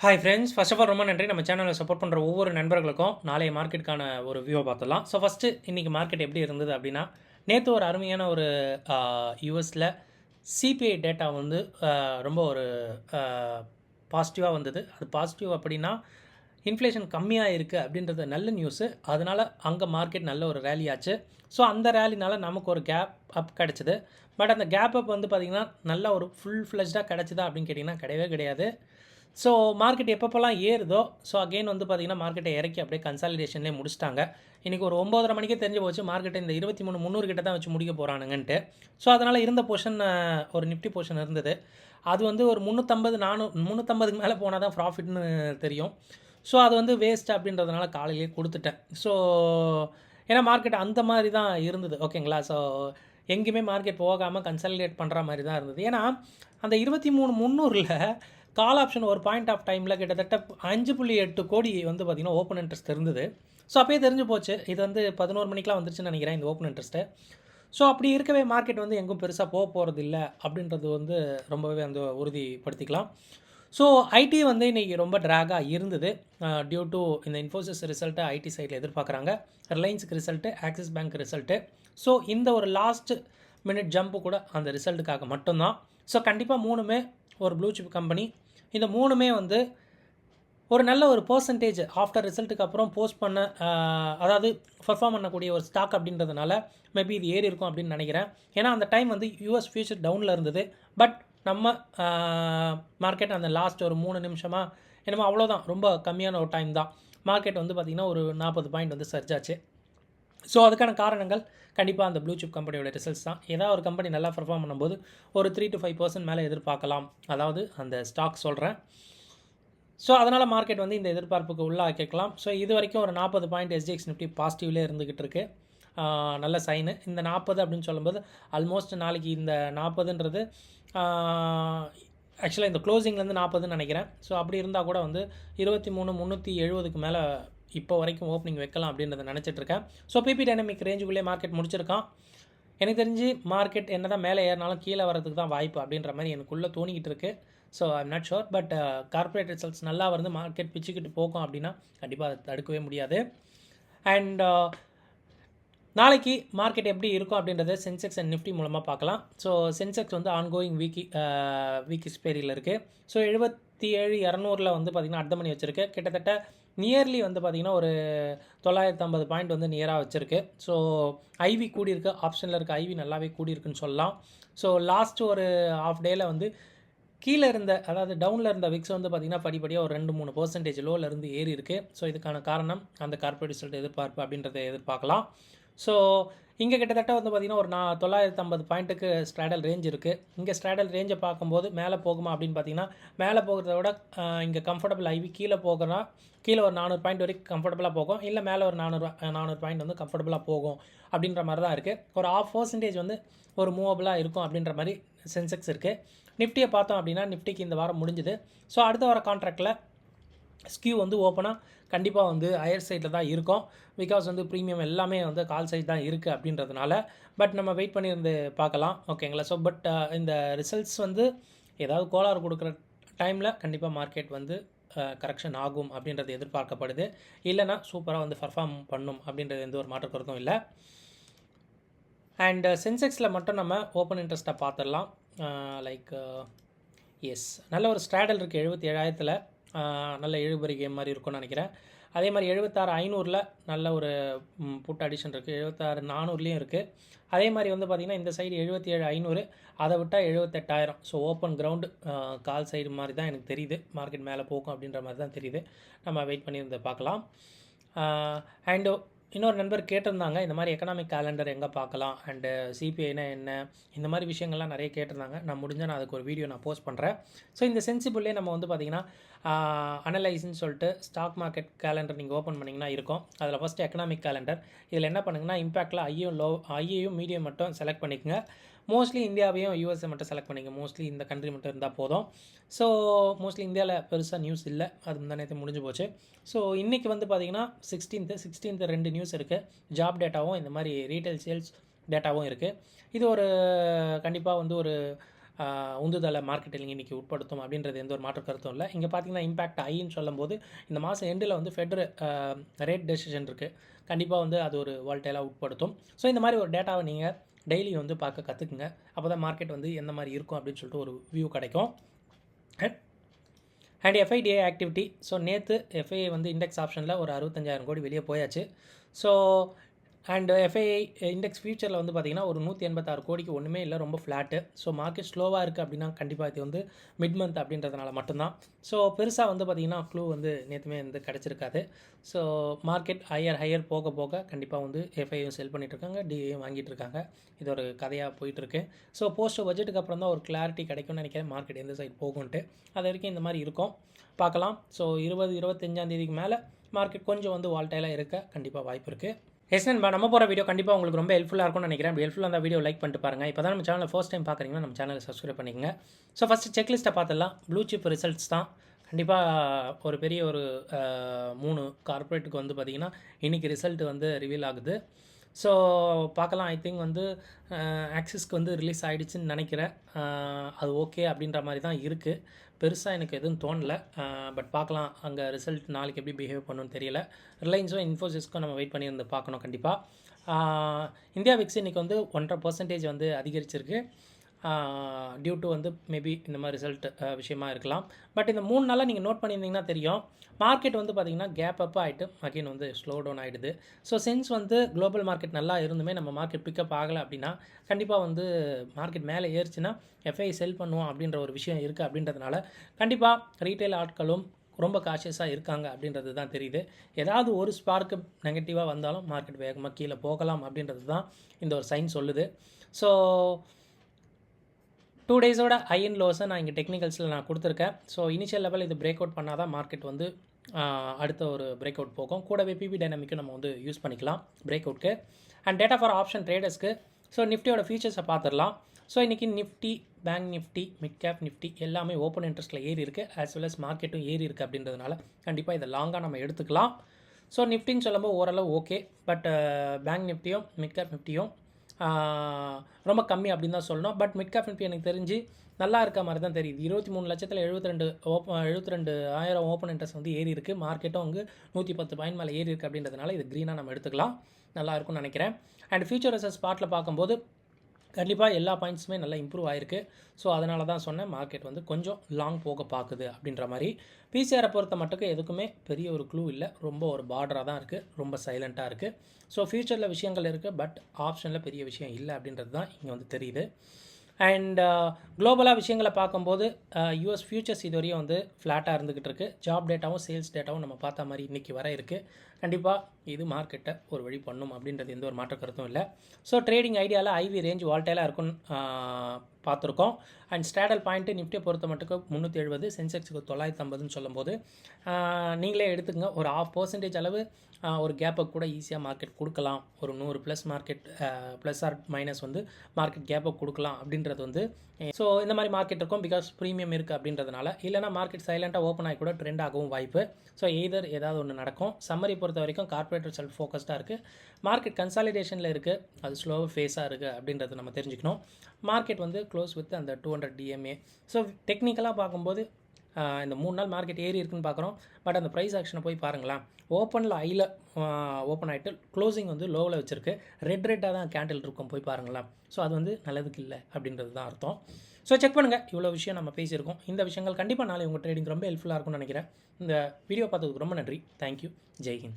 Hi friends, first of all ரொம்ப நன்றி. நம்ம சேனலில் சப்போர்ட் பண்ணுற ஒவ்வொரு நண்பர்களுக்கும் நாளைய மார்க்கெட்டுக்கான ஒரு வியூவை பார்த்துடலாம். ஸோ ஃபஸ்ட்டு இன்றைக்கி மார்க்கெட் எப்படி இருந்தது அப்படின்னா, நேற்று ஒரு அருமையான ஒரு யூஎஸில் சிபிஐ டேட்டா வந்து ரொம்ப ஒரு பாசிட்டிவாக வந்தது. அது பாசிட்டிவ் அப்படின்னா இன்ஃப்ளேஷன் கம்மியாக இருக்குது அப்படின்றது நல்ல நியூஸு. அதனால் அங்கே மார்க்கெட் நல்ல ஒரு ரேலி ஆச்சு. ஸோ அந்த ரேலினால் நமக்கு ஒரு கேப் அப் கிடச்சிது. பட் அந்த கேப் அப் வந்து பார்த்திங்கன்னா நல்லா ஒரு ஃபுல் ஃப்ளெஜ்டாக கிடச்சிதா அப்படின்னு கேட்டிங்கன்னா கிடையவே கிடையாது. ஸோ மார்க்கெட் எப்பப்போலாம் ஏறுதோ, ஸோ அகெயின் வந்து பார்த்திங்கன்னா மார்க்கெட்டை இறக்கி அப்படியே கன்சாலிடேஷன்லேயே முடிச்சிட்டாங்க. இன்றைக்கி ஒரு 9:30 மணிக்கே தெரிஞ்சு போச்சு மார்க்கெட்டை இந்த 23,300 கிட்ட தான் வச்சு முடிக்க போகிறானுங்கன்ட்டு. ஸோ அதனால் இருந்த போர்ஷன் ஒரு நிஃப்டி போர்ஷன் இருந்தது. அது வந்து ஒரு 350 350க்கு மேலே போனால் தான் ப்ராஃபிட்னு தெரியும். ஸோ அது வந்து வேஸ்ட் அப்படின்றதுனால காலையிலேயே கொடுத்துட்டேன். ஸோ ஏன்னா மார்க்கெட் அந்த மாதிரி தான் இருந்தது. ஓகேங்களா? ஸோ எங்கேயுமே மார்க்கெட் போகாமல் கன்சாலிடேட் பண்ணுற மாதிரி தான் இருந்தது. ஏன்னா அந்த 23,300ல் கால் ஆப்ஷன் ஒரு பாயிண்ட் ஆஃப் டைமில் கிட்டத்தட்ட 5.8 கோடி வந்து பார்த்திங்கன்னா ஓப்பன் இன்ட்ரெஸ்ட் இருந்தது. ஸோ அப்போயே தெரிஞ்சு போச்சு இது வந்து 11 மணிக்கெலாம் வந்துருச்சுன்னு நினைக்கிறேன் இந்த ஓப்பன் இன்ட்ரெஸ்ட்டு. ஸோ அப்படி இருக்கவே மார்க்கெட் வந்து எங்கும் பெருசாக போகிறது இல்லை அப்படின்றது வந்து ரொம்பவே அந்த உறுதிப்படுத்திக்கலாம். ஸோ ஐடி வந்து இன்றைக்கி ரொம்ப ட்ராகாக இருந்தது. டியூ டு இந்த இன்ஃபோசிஸ் ரிசல்ட்டை ஐடி சைடில் எதிர்பார்க்குறாங்க. ரிலையன்ஸுக்கு result, Axis bank result. So இந்த ஒரு லாஸ்ட் மினிட் ஜம்ப்பு கூட அந்த ரிசல்ட்டுக்காக மட்டும்தான். ஸோ கண்டிப்பாக மூணுமே ஒரு ப்ளூ சிப் கம்பெனி. இந்த மூணுமே வந்து ஒரு நல்ல ஒரு பர்சன்டேஜ் ஆஃப்டர் ரிசல்ட்டுக்கு அப்புறம் போஸ்ட் பண்ண அதாவது பர்ஃபார்ம் பண்ணக்கூடிய ஒரு ஸ்டாக் அப்படின்றதுனால மேபி இது ஏறி இருக்கும் அப்படின்னு நினைக்கிறேன். ஏன்னா அந்த டைம் வந்து யூஎஸ் ஃபியூச்சர் டவுனில் இருந்தது. பட் நம்ம மார்க்கெட் அந்த லாஸ்ட் ஒரு 3 நிமிஷமாக என்னமோ அவ்வளோதான், ரொம்ப கம்மியான ஒரு டைம் தான். மார்க்கெட் வந்து பார்த்திங்கன்னா ஒரு 40 பாயிண்ட் வந்து சர்ஜ் ஆச்சு. ஸோ அதுக்கான காரணங்கள் கண்டிப்பாக அந்த ப்ளூ சிப் கம்பெனியோட ரிசல்ட்ஸ் தான். ஏதாவது ஒரு கம்பெனி நல்லா பர்ஃபார்ம் பண்ணும்போது ஒரு 3 to 5% மேலே எதிர்பார்க்கலாம். அதாவது அந்த ஸ்டாக் சொல்கிறேன். ஸோ அதனால் மார்க்கெட் வந்து இந்த எதிர்பார்ப்புக்கு உள்ளே கேட்கலாம். ஸோ இது வரைக்கும் ஒரு 40 பாயிண்ட் எஸ்ஜிஎக்ஸ் நிஃப்டி பாசிட்டிவ்லேயே இருந்துக்கிட்டு இருக்குது. நல்ல சைனு. இந்த 40 அப்படின்னு சொல்லும்போது ஆல்மோஸ்ட் நாளைக்கு இந்த 40ன்றது ஆக்சுவலாக இந்த க்ளோசிங்லேருந்து 40ன்னு நினைக்கிறேன். ஸோ அப்படி இருந்தால் கூட வந்து 23,370க்கு மேலே இப்போ வரைக்கும் ஓப்பனிங் வைக்கலாம் அப்படின்றத நினச்சிட்ருக்கேன். ஸோ பிபி டைனமிக் ரேஞ்சுக்குள்ளே மார்க்கெட் முடிச்சிருக்கான். எனக்கு தெரிஞ்சு மார்க்கெட் என்ன தான் மேலே ஏறினாலும் கீழே வரதுக்கு தான் வாய்ப்பு அப்படின்ற மாதிரி எனக்குள்ளே தோணிக்கிட்டு இருக்குது. So I'm not sure. But corporate results நல்லா வந்து மார்க்கெட் பிச்சுக்கிட்டு போகும் அப்படின்னா கண்டிப்பாக அதை தடுக்கவே முடியாது. அண்ட் நாளைக்கு மார்க்கெட் எப்படி இருக்கும் அப்படின்றத சென்செக்ஸ் அண்ட் நிஃப்டி மூலமாக பார்க்கலாம். ஸோ சென்செக்ஸ் வந்து ஆன்கோயிங் வீக் எக்ஸ்பைரியில் இருக்குது. ஸோ 77,200 வந்து பார்த்திங்கன்னா அர்த்த மணி வச்சுருக்கு. கிட்டத்தட்ட நியர்லி வந்து பார்த்திங்கன்னா ஒரு 950 பாயிண்ட் வந்து நியராக வச்சுருக்கு. ஸோ ஐவி கூடியிருக்கு, ஆப்ஷனில் இருக்க ஐவி நல்லாவே கூடியிருக்குன்னு சொல்லலாம். ஸோ லாஸ்ட் ஒரு ஹாஃப் டேயில் வந்து கீழே இருந்த அதாவது டவுனில் இருந்த விக்ஸ் வந்து பார்த்திங்கன்னா படிப்படியாக ஒரு 2-3% லோவில் இருந்து ஏறி இருக்குது. ஸோ இதுக்கான காரணம் அந்த கார்பரேட் ரிசல்ட் எதிர்பார்ப்பு அப்படின்றத எதிர்பார்க்கலாம். ஸோ இங்கே கிட்டத்தட்ட வந்து பார்த்திங்கன்னா ஒரு 950 பாயிண்ட்டுக்கு ஸ்ட்ராடல் ரேஞ்ச் இருக்குது. இங்கே ஸ்ட்ராடல் ரேஞ்சை பார்க்கும்போது மேலே போகுமா அப்படின்னு பார்த்திங்கன்னா மேலே போகிறத விட இங்கே கம்ஃபர்டபுள் ஐவி கீழே போகிறனா கீழே ஒரு 400 பாயிண்ட் வரைக்கும் கம்ஃபர்டபுளாக போகும். இல்லை மேலே ஒரு 400 பாயிண்ட் வந்து கம்ஃபர்டபுளாக போகும் அப்படின்ற மாதிரி தான் இருக்குது. ஒரு 0.5% வந்து ஒரு மூவபுளாக இருக்கும் அப்படின்ற மாதிரி சென்செக்ஸ் இருக்குது. நிஃப்டியை பார்த்தோம் அப்படின்னா நிஃப்டிக்கு இந்த வாரம் முடிஞ்சுது. ஸோ அடுத்த வார கான்ட்ராக்டில் ஸ்கியூ வந்து ஓப்பனாக கண்டிப்பாக வந்து ஹையர் சைடில் தான் இருக்கும். பிகாஸ் வந்து ப்ரீமியம் எல்லாமே வந்து கால் சைட் தான் இருக்குது அப்படின்றதுனால. பட் நம்ம வெயிட் பண்ணியிருந்து பார்க்கலாம். ஓகேங்களா? ஸோ பட் இந்த ரிசல்ட்ஸ் வந்து ஏதாவது கோளாறு கொடுக்குற டைமில் கண்டிப்பாக மார்க்கெட் வந்து கரெக்ஷன் ஆகும் அப்படின்றது எதிர்பார்க்கப்படுது. இல்லைனா சூப்பராக வந்து பர்ஃபார்ம் பண்ணும் அப்படின்றது எந்த ஒரு மாற்று கருத்தும் இல்லை. அண்ட் சென்செக்ஸில் மட்டும் நம்ம ஓப்பன் இன்ட்ரெஸ்ட்டை பார்த்துடலாம். லைக் எஸ், நல்ல ஒரு ஸ்ட்ராடல் இருக்குது 77,000ல். நல்ல இழுபறி கேம் மாதிரி இருக்கும்னு நினைக்கிறேன். அதே மாதிரி 76,500ல் நல்ல ஒரு புட் அடிஷன் இருக்குது. 76,400லேயும் இருக்குது. அதே மாதிரி வந்து பார்த்திங்கன்னா இந்த சைடு 77,500, அதை விட்டால் 78,000. So open ground call side மாதிரி தான் எனக்கு தெரியுது. மார்க்கெட் மேலே போகும் அப்படின்ற மாதிரி தான் தெரியுது. நம்ம வெயிட் பண்ணியிருந்து பார்க்கலாம். அண்டு இன்னொரு நண்பர் கேட்டிருந்தாங்க இந்த மாதிரி எக்கனாமிக் கேலண்டர் எங்கே பார்க்கலாம் அண்டு சிபிஐனா என்ன, இந்த மாதிரி விஷயங்கள்லாம் நிறைய கேட்டிருந்தாங்க. நான் முடிஞ்சால் நான் அதுக்கு ஒரு வீடியோ நான் போஸ்ட் பண்ணுறேன். ஸோ இந்த சென்சிபிள்லே நம்ம வந்து பார்த்திங்கன்னா அனலைஸ்ன்னு சொல்லிட்டு ஸ்டாக் மார்க்கெட் கேலண்டர் நீங்கள் ஓப்பன் பண்ணிங்கன்னா இருக்கும். அதில் ஃபஸ்ட்டு எக்கனாமிக் கேலண்டர். இதில் என்ன பண்ணுங்கன்னா இம்பேக்டில் ஐயையும் மீடியம் மட்டும் செலக்ட் பண்ணிக்கோங்க. மோஸ்ட்லி இந்தியாவையும் யூஎஸ்ஏ மட்டும் செலக்ட் பண்ணிங்க. மோஸ்ட்லி இந்த கண்ட்ரி மட்டும் இருந்தால் போதும். ஸோ மோஸ்ட்லி இந்தியாவில் பெருசாக நியூஸ் இல்லை, அது முந்தானேற்று முடிஞ்சு போச்சு. ஸோ இன்றைக்கி வந்து பார்த்திங்கன்னா 16th 2 நியூஸ் இருக்குது. ஜாப் டேட்டாவும் இந்த மாதிரி ரீட்டைல் சேல்ஸ் டேட்டாவும் இருக்குது. இது ஒரு கண்டிப்பாக வந்து ஒரு உந்துதலை மார்க்கெட்டில் இன்றைக்கி உட்படுத்தும் அப்படின்றது எந்த ஒரு மாற்று கருத்தும் இல்லை. இங்கே பார்த்தீங்கன்னா இம்பேக்ட் ஐன்னு சொல்லும்போது இந்த மாதம் எண்டில் வந்து ஃபெட் ரேட் டெசிஷன் இருக்குது. கண்டிப்பாக வந்து அது ஒரு வால்டைலாக உட்படுத்தும். ஸோ இந்த மாதிரி ஒரு டேட்டாவை நீங்கள் டெய்லி வந்து பார்க்க கற்றுக்குங்க. அப்போ தான் மார்க்கெட் வந்து எந்த மாதிரி இருக்கும் அப்படின்னு சொல்லிட்டு ஒரு வியூ கிடைக்கும். And FIDA activity. ஸோ நேற்று எஃப்ஐஐ வந்து இண்டெக்ஸ் ஆப்ஷனில் ஒரு 65,000 கோடி வெளியே போயாச்சு. ஸோ அண்ட் எஃப்ஐஐ இண்டெக்ஸ் ஃபியூச்சரில் வந்து பார்த்திங்கன்னா ஒரு 186 கோடிக்கு ஒன்றுமே இல்லை, ரொம்ப ஃப்ளாட்டு. ஸோ மார்க்கெட் ஸ்லோவாக இருக்குது அப்படின்னா கண்டிப்பாக இது வந்து மிட் மந்த் அப்படின்றதுனால மட்டும்தான். ஸோ பெருசாக வந்து பார்த்திங்கன்னா க்ளூ வந்து நேற்றுமே வந்து கிடச்சிருக்காது. ஸோ மார்க்கெட் ஹையர் போக போக கண்டிப்பாக வந்து எஃப்ஐயும் செல் பண்ணிகிட்ருக்காங்க, டிஏயும் வாங்கிட்டு இருக்காங்க. இது ஒரு கதையாக போயிட்டுருக்கு. ஸோ போஸ்ட் பட்ஜெட்டுக்கு அப்புறம் தான் ஒரு கிளாரிட்டி கிடைக்கும்னு நினைக்கிறேன் மார்க்கெட் எந்த சைடு போகும்ன்ட்டு. அது வரைக்கும் இந்த மாதிரி இருக்கும், பார்க்கலாம். ஸோ 25 மேலே மார்க்கெட் கொஞ்சம் வந்து வால்டைலாக இருக்க கண்டிப்பாக வாய்ப்பு இருக்குது. எஸ் நண்பா, நம்ம போகிற வீடியோ கண்டிப்பாக உங்களுக்கு ரொம்ப ஹெல்ப்ஃபுல்லாக இருக்கும்னு நினைக்கிறேன். அப்படி ஹெல்ப்ஃபுல்லாக அந்த வீடியோ லைக் பண்ணிட்டு பாருங்கள். இப்போ தான் நம்ம சேனலை ஃபர்ஸ்ட் டைம் பார்க்குறீங்கன்னா நம்ம சேனலை சப்ஸ்கிரைப் பண்ணிக்கங்க. ஸோ ஃபஸ்ட்டு செக்லிஸ்ட்டை பார்த்துடலாம். ப்ளூ சிப் ரிசல்ட்ஸ் தான் கண்டிப்பாக ஒரு பெரிய ஒரு 3 கார்ப்பரேட்டுக்கு வந்து பார்த்திங்கன்னா இன்றைக்கி ரிசல்ட் வந்து ரிவீல் ஆகுது. ஸோ பார்க்கலாம். ஐ திங்க் வந்து ஆக்சிஸ்க்கு வந்து ரிலீஸ் ஆகிடுச்சின்னு நினைக்கிறேன். அது ஓகே அப்படின்ற மாதிரி தான் இருக்குது. பெருசாக எனக்கு எதுவும் தோணலை. பட் பார்க்கலாம் அங்கே ரிசல்ட் நாளைக்கு எப்படி பிஹேவ் பண்ணணும்னு தெரியல. ரிலையன்ஸும் இன்ஃபோசிஸ்க்கும் நம்ம வெயிட் பண்ணியிருந்து பார்க்கணும் கண்டிப்பாக. இந்தியா விக்ஸ் இன்றைக்கி வந்து 1.5% வந்து அதிகரிச்சிருக்கு. டியூ டு வந்து மேபி இந்த மாதிரி ரிசல்ட் விஷயமா இருக்கலாம். பட் இந்த 3 நாளாக நீங்கள் நோட் பண்ணியிருந்தீங்கன்னா தெரியும், மார்க்கெட் வந்து பார்த்திங்கன்னா கேப் அப் ஆகிட்டு அகைன் வந்து ஸ்லோ டவுன் ஆகிடுது. ஸோ சென்ஸ் வந்து குளோபல் மார்க்கெட் நல்லா இருந்துமே நம்ம மார்க்கெட் பிக்கப் ஆகலை அப்படின்னா கண்டிப்பாக வந்து மார்க்கெட் மேலே ஏறிச்சுன்னா எஃப்ஐ செல் பண்ணுவோம் அப்படின்ற ஒரு விஷயம் இருக்குது. அப்படின்றதுனால கண்டிப்பாக ரீட்டைல் ஆட்களும் ரொம்ப காஷியஸாக இருக்காங்க அப்படின்றது தான் தெரியுது. ஏதாவது ஒரு ஸ்பார்க்கு நெகட்டிவாக வந்தாலும் மார்க்கெட் வேகமாக கீழே போகலாம் அப்படின்றது தான் இந்த ஒரு சைன் சொல்லுது. ஸோ 2 டேஸோட ஹை அண்ட் லோஸை நான் இங்கே டெக்னிக்கல்ஸில் நான் கொடுத்துருக்கேன். ஸோ இனிஷியல் லெவல் இது பிரேக் அவுட் பண்ணால் தான் மார்க்கெட் வந்து அடுத்த ஒரு பிரேக் அவுட் போகும். கூடவே பிபி டைனமிக்கும் நம்ம வந்து யூஸ் பண்ணிக்கலாம் பிரேக் அவுட்க்கு. அண்ட் டேட்டா ஃபார் ஆப்ஷன் ட்ரேடர்ஸ்க்கு ஸோ நிஃப்டியோட ஃபியூச்சர்ஸை பார்த்துடலாம். ஸோ இன்றைக்கி Nifty, bank Nifty, mid cap Nifty எல்லாமே ஓப்பன் இன்ட்ரெஸ்ட்டில் ஏறி இருக்குது. ஆஸ் வெல் அஸ் மார்க்கெட்டும் ஏறி இருக்குது. அப்படின்றதுனால கண்டிப்பாக இதை லாங்காக நம்ம எடுத்துக்கலாம். ஸோ நிஃப்டின்னு சொல்லும்போது ஓரளவு ஓகே. பட் பேங்க் நிஃப்டியும் மிட் கேப் நிஃப்டியும் ரொம்ப கம்மி அப்படின்னு தான் சொல்லணும். பட் மிட் கேப் நிஃப்டி எனக்கு தெரிஞ்சு நல்லா இருக்க மாதிரி தான் தெரியுது. 23,00,000 72,000 ஓப்பன் இன்ட்ரெஸ்ட் வந்து ஏறி இருக்குது. மார்க்கெட்டும் வந்து 110 பாயிண்ட் மேலே ஏறி இருக்குது. அப்படின்றதுனால இது க்ரீனாக நம்ம எடுத்துக்கலாம், நல்லா இருக்கும்னு நினைக்கிறேன். அண்ட் ஃபியூச்சர் ரிசல்ட் ஸ்பாட்டில் பார்க்கும்போது கண்டிப்பாக எல்லா பாயிண்ட்ஸுமே நல்லா இம்ப்ரூவ் ஆகிருக்கு. ஸோ அதனால தான் சொன்னேன் மார்க்கெட் வந்து கொஞ்சம் லாங் போக பார்க்குது அப்படின்ற மாதிரி. பிசிஆரை பொறுத்த மட்டுக்கு எதுக்குமே பெரிய ஒரு க்ளூ இல்லை, ரொம்ப ஒரு பார்டராக தான் இருக்குது, ரொம்ப சைலண்ட்டாக இருக்குது. ஸோ ஃபியூச்சரில் விஷயங்கள் இருக்குது, பட் ஆப்ஷனில் பெரிய விஷயம் இல்லை அப்படின்றது தான் இங்கே வந்து தெரியுது. அண்ட் குளோபலாக விஷயங்களை பார்க்கும்போது யூஎஸ் ஃபியூச்சர்ஸ் இதுவரையும் வந்து ஃப்ளாட்டாக இருந்துக்கிட்டு இருக்குது. ஜாப் டேட்டாவும் சேல்ஸ் டேட்டாவும் நம்ம பார்த்த மாதிரி இன்றைக்கி வர இருக்குது. கண்டிப்பாக இது மார்க்கெட்டை ஒரு வழி பண்ணும் அப்படின்றது எந்த ஒரு மாற்ற கருத்தும் இல்லை. ஸோ ட்ரேடிங் ஐடியாவில் ஐவி ரேஞ்ச் வால்டைலாக இருக்குன்னு பார்த்துருக்கோம். அண்ட் ஸ்டாடல் பாயிண்ட்டு நிஃப்டியை பொறுத்த மட்டுக்கு 370, சென்செக்ஸுக்கு 950ன்னு சொல்லும்போது நீங்களே எடுத்துக்கங்க. ஒரு 0.5% அளவு ஒரு கேப்பை கூட ஈஸியாக மார்க்கெட் கொடுக்கலாம். ஒரு 100 plus market plus or minus வந்து மார்க்கெட் கேப்பை கொடுக்கலாம் அப்படின்றது வந்து. ஸோ இந்த மாதிரி மார்க்கெட் இருக்கும் பிகாஸ் ப்ரீமியம் இருக்குது அப்படின்றதுனால. இல்லைனா மார்க்கெட் சைலண்ட்டாக ஓப்பன் ஆகி கூட ட்ரெண்ட் ஆகவும் வாய்ப்பு. ஸோ எய்தர் ஏதாவது ஒன்று நடக்கும். சம்மரி பொறுத்த வரைக்கும் கார்பரேட் செல்ஃப் ஃபோக்கஸ்டாக இருக்குது. மார்க்கெட் கன்சாலிடேஷனில் இருக்குது, அது ஸ்லோவாக ஃபேஸாக இருக்குது அப்படின்றது நம்ம தெரிஞ்சுக்கணும். மார்க்கெட் வந்து க்ளோஸ் வித் அந்த 200 DMA. ஸோ டெக்னிக்கலாக பார்க்கும்போது இந்த 3 நாள் மார்க்கெட் ஏறி இருக்குன்னு பார்க்குறோம். பட் அந்த ப்ரைஸ் ஆக்ஷனை போய் பாருங்களேன், ஓப்பனில் ஐயில் ஓப்பன் ஆகிட்டு க்ளோசிங் வந்து லோவில் வச்சுருக்கு. ரெட்டாக தான் கேண்டில் இருக்கும், போய் பாருங்களேன். ஸோ அது வந்து நல்லதுக்கு இல்லை அப்படின்றது தான் அர்த்தம். ஸோ செக் பண்ணுங்கள். இவ்வளோ விஷயம் நம்ம பேசியிருக்கோம். இந்த விஷயங்கள் கண்டிப்பாக நாளை உங்கள் ட்ரேடிங் ரொம்ப ஹெல்ப்ஃபுல்லாக இருக்கும்னு நினைக்கிறேன். இந்த வீடியோ பார்த்ததுக்கு ரொம்ப நன்றி. தேங்க்யூ. ஜெய்ஹிந்த்.